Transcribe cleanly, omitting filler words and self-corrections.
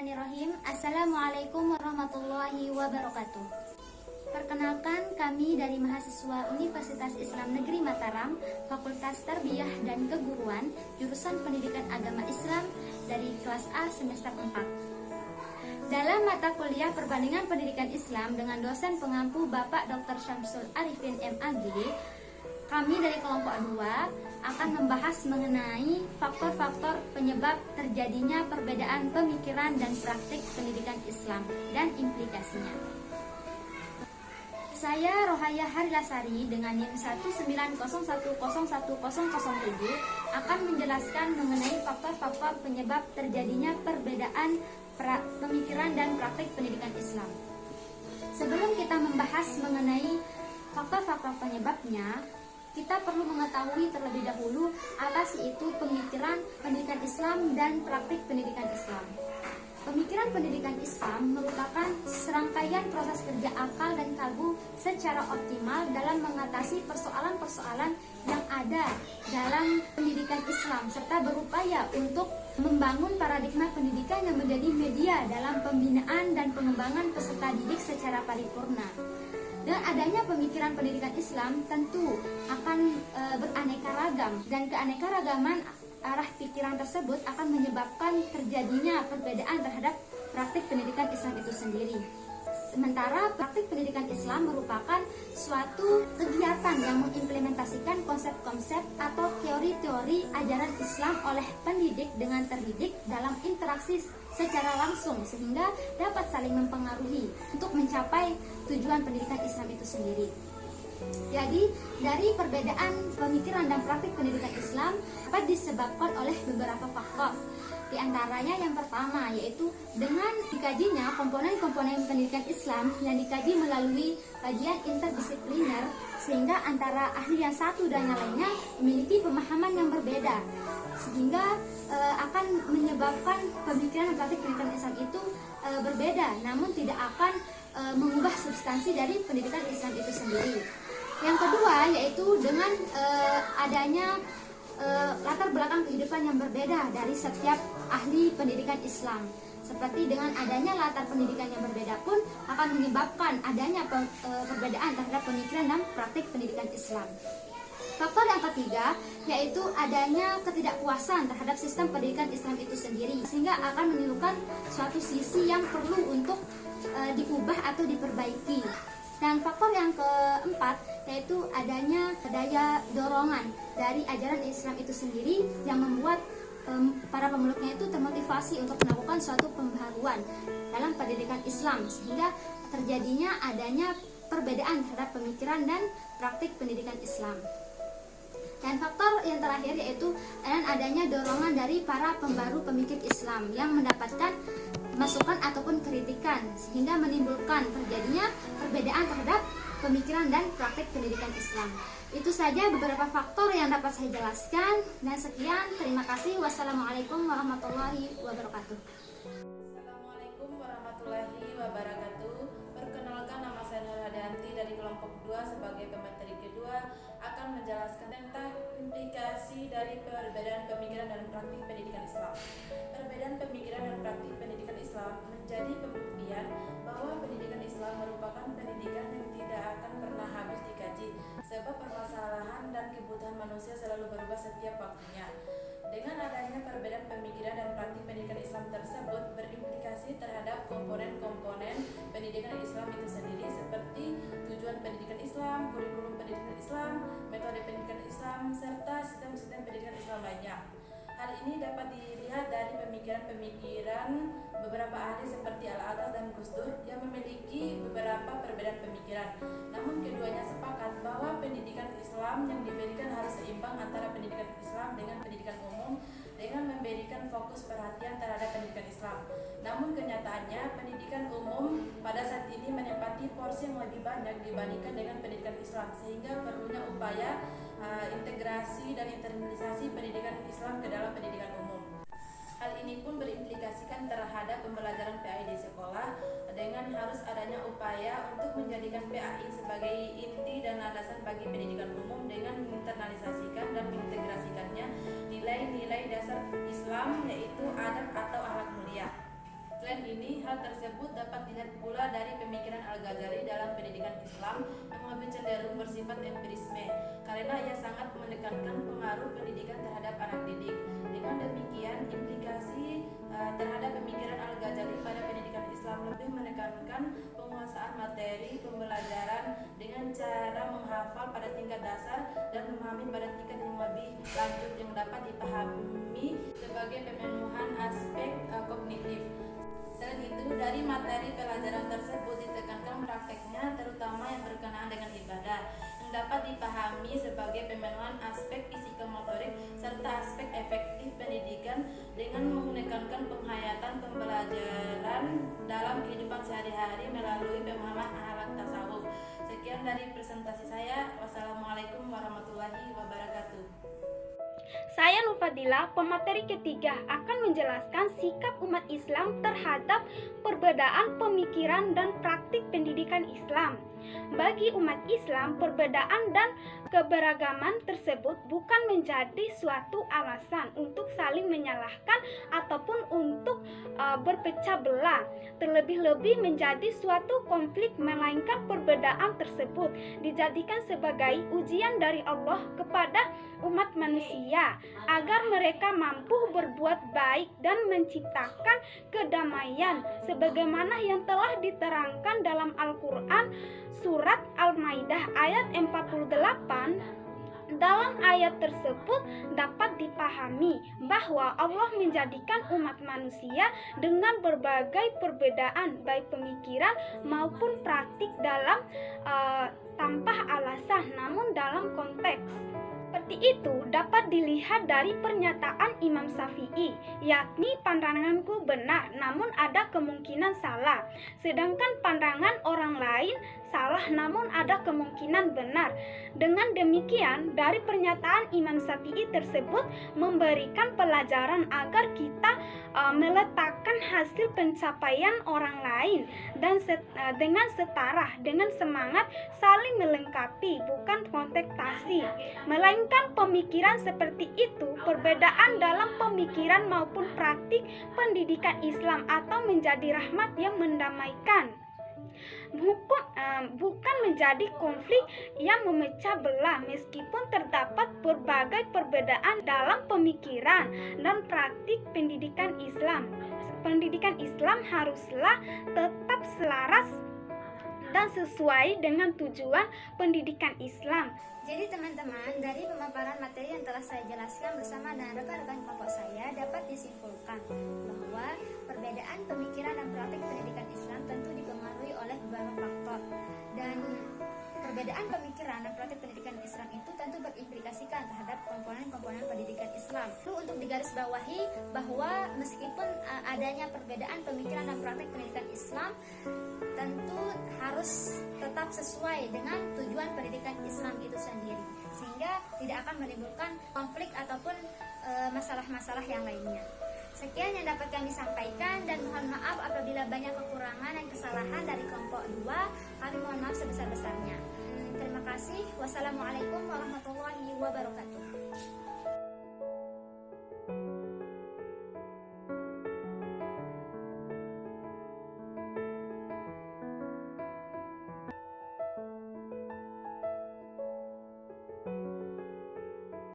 Bismillahirrahmanirrahim. Assalamualaikum warahmatullahi wabarakatuh. Perkenalkan, kami dari mahasiswa Universitas Islam Negeri Mataram, Fakultas Tarbiyah dan Keguruan, jurusan Pendidikan Agama Islam dari kelas A semester 4. Dalam mata kuliah Perbandingan Pendidikan Islam dengan dosen pengampu Bapak Dr. Syamsul Arifin MAG, kami dari kelompok 2 akan membahas mengenai faktor-faktor penyebab terjadinya perbedaan pemikiran dan praktik pendidikan Islam dan implikasinya. Saya Rohaya Harilasari dengan NIM 190101007 akan menjelaskan mengenai faktor-faktor penyebab terjadinya perbedaan pemikiran dan praktik pendidikan Islam. Sebelum kita membahas mengenai faktor-faktor penyebabnya, kita perlu mengetahui terlebih dahulu apa sih itu pemikiran pendidikan Islam dan praktik pendidikan Islam. Pemikiran pendidikan Islam merupakan serangkaian proses kerja akal dan kalbu secara optimal dalam mengatasi persoalan-persoalan yang ada dalam pendidikan Islam, serta berupaya untuk membangun paradigma pendidikan yang menjadi media dalam pembinaan dan pengembangan peserta didik secara paripurna. Dengan adanya pemikiran pendidikan Islam tentu akan beraneka ragam, dan keanekaragaman arah pikiran tersebut akan menyebabkan terjadinya perbedaan terhadap praktik pendidikan Islam itu sendiri. Sementara praktik pendidikan Islam merupakan suatu kegiatan yang mengimplementasikan konsep-konsep atau teori-teori ajaran Islam oleh pendidik dengan terdidik dalam interaksi secara langsung, sehingga dapat saling mempengaruhi untuk mencapai tujuan pendidikan Islam itu sendiri. Jadi, dari perbedaan pemikiran dan praktik pendidikan Islam dapat disebabkan oleh beberapa faktor. Di antaranya yang pertama yaitu dengan dikajinya komponen-komponen pendidikan Islam yang dikaji melalui kajian interdisipliner, sehingga antara ahli yang satu dan yang lainnya memiliki pemahaman yang berbeda, sehingga akan menyebabkan pemikiran dan praktik pendidikan Islam itu berbeda, namun tidak akan mengubah substansi dari pendidikan Islam itu sendiri. Yang kedua yaitu dengan adanya latar belakang kehidupan yang berbeda dari setiap ahli pendidikan Islam. Seperti dengan adanya latar pendidikan yang berbeda pun akan menyebabkan adanya perbedaan terhadap pemikiran dan praktik pendidikan Islam. Faktor yang ketiga yaitu adanya ketidakpuasan terhadap sistem pendidikan Islam itu sendiri, sehingga akan menimbulkan suatu sisi yang perlu untuk diubah atau diperbaiki. Dan faktor yang keempat yaitu adanya daya dorongan dari ajaran Islam itu sendiri yang membuat para pemeluknya itu termotivasi untuk melakukan suatu pembaharuan dalam pendidikan Islam, sehingga terjadinya adanya perbedaan terhadap pemikiran dan praktik pendidikan Islam. Dan faktor yang terakhir yaitu adanya dorongan dari para pembaru pemikir Islam yang mendapatkan masukan ataupun kritikan, sehingga menimbulkan terjadinya perbedaan terhadap pemikiran dan praktik pendidikan Islam. Itu saja beberapa faktor yang dapat saya jelaskan, dan sekian, terima kasih. Wassalamualaikum warahmatullahi wabarakatuh. Assalamualaikum warahmatullahi wabarakatuh. Perkenalkan, nama saya Nur Hadianti dari kelompok 2 sebagai pemateri kedua akan menjelaskan tentang implikasi dari perbedaan pemikiran dan praktik pendidikan Islam. Perbedaan pemikiran dan praktik pendidikan Islam menjadi pembuktian bahwa pendidikan Islam merupakan pendidikan yang tidak akan pernah habis dikaji, sebab permasalahan dan kebutuhan manusia selalu berubah setiap waktunya. Dengan adanya perbedaan pemikiran dan praktik pendidikan Islam tersebut berimplikasi terhadap komponen-komponen pendidikan Islam itu sendiri, seperti tujuan pendidikan Islam, kurikulum pendidikan Islam, metode pendidikan Islam, serta sistem-sistem pendidikan Islam lainnya. Hal ini dapat dilihat dari pemikiran-pemikiran beberapa ahli seperti Al-Atas dan Gus Dur yang memiliki beberapa perbedaan pemikiran. Namun keduanya sepakat bahwa pendidikan Islam yang diberikan harus seimbang antara pendidikan Islam dengan pendidikan umum, dengan memberikan fokus perhatian terhadap pendidikan Islam. Namun kenyataannya pendidikan umum pada saat ini menempati porsi yang lebih banyak dibandingkan dengan pendidikan Islam, sehingga perlunya upaya integrasi dan internalisasi pendidikan Islam ke dalam pendidikan umum. Hal ini pun berimplikasikan terhadap pembelajaran PAI di sekolah, dengan harus adanya upaya untuk menjadikan PAI sebagai inti dan landasan bagi pendidikan umum dengan menginternalisasikan dan mengintegrasikannya nilai-nilai dasar Islam, yaitu adab atau akhlak mulia. Selain hal tersebut dapat dilihat pula dari pemikiran Al-Ghazali dalam pendidikan Islam yang lebih cenderung bersifat empirisme, karena ia sangat menekankan pengaruh pendidikan terhadap anak didik. Dengan demikian, implikasi terhadap pemikiran Al-Ghazali pada pendidikan Islam lebih menekankan penguasaan materi pembelajaran dengan cara menghafal pada tingkat dasar dan memahami pada tingkat yang lebih lanjut yang dapat dipahami sebagai pemenuhan aspek kognitif. Selain itu, dari materi pelajaran tersebut ditekankan prakteknya, terutama yang berkenaan dengan ibadah, yang dapat dipahami sebagai pemenuhan aspek psikomotorik serta aspek efektif pendidikan dengan menekankan penghayatan pembelajaran dalam kehidupan sehari-hari melalui pemahaman akhlak tasawuf. Sekian dari presentasi saya. Wassalamualaikum warahmatullahi wabarakatuh. Saya Nurfadila, pemateri ketiga akan menjelaskan sikap umat Islam terhadap perbedaan pemikiran dan praktik pendidikan Islam. Bagi umat Islam, perbedaan dan keberagaman tersebut bukan menjadi suatu alasan untuk saling menyalahkan ataupun untuk berpecah belah, terlebih-lebih menjadi suatu konflik, melainkan perbedaan tersebut dijadikan sebagai ujian dari Allah kepada umat manusia agar mereka mampu berbuat baik dan menciptakan kedamaian sebagaimana yang telah diterangkan dalam Al-Quran surat Al-Maidah ayat 48. Dalam ayat tersebut dapat dipahami bahwa Allah menjadikan umat manusia dengan berbagai perbedaan baik pemikiran maupun praktik dalam tanpa alasan, namun dalam konteks seperti itu dapat dilihat dari pernyataan Imam Syafi'i, yakni pandanganku benar namun ada kemungkinan salah, sedangkan pandangan orang lain salah namun ada kemungkinan benar. Dengan demikian, dari pernyataan Imam Syafi'i tersebut memberikan pelajaran agar kita meletakkan hasil pencapaian orang lain dan dengan setara, dengan semangat saling melengkapi, bukan kontestasi, melainkan pemikiran seperti itu. Perbedaan dalam pemikiran maupun praktik pendidikan Islam atau menjadi rahmat yang mendamaikan, bukan menjadi konflik yang memecah belah. Meskipun terdapat berbagai perbedaan dalam pemikiran dan praktik pendidikan Islam, pendidikan Islam haruslah tetap selaras dan sesuai dengan tujuan pendidikan Islam. Jadi teman-teman, dari pemaparan materi yang telah saya jelaskan bersama dengan rekan-rekan kelompok saya dapat disimpulkan bahwa perbedaan pemikiran dan praktik pendidikan Islam tentu dipengaruhi oleh beberapa faktor, dan perbedaan pemikiran dan praktik pendidikan Islam itu tentu berimplikasikan terhadap komponen-komponen pendidikan Islam. Lalu untuk digarisbawahi bahwa meskipun adanya perbedaan pemikiran dan praktik pendidikan Islam, tentu harus tetap sesuai dengan tujuan pendidikan Islam itu sendiri, sehingga tidak akan menimbulkan konflik ataupun masalah-masalah yang lainnya. Sekian yang dapat kami sampaikan, dan mohon maaf apabila banyak kekurangan dan kesalahan dari kelompok 2. Kami mohon maaf sebesar-besarnya. Terima kasih. Wassalamualaikum warahmatullahi wabarakatuh.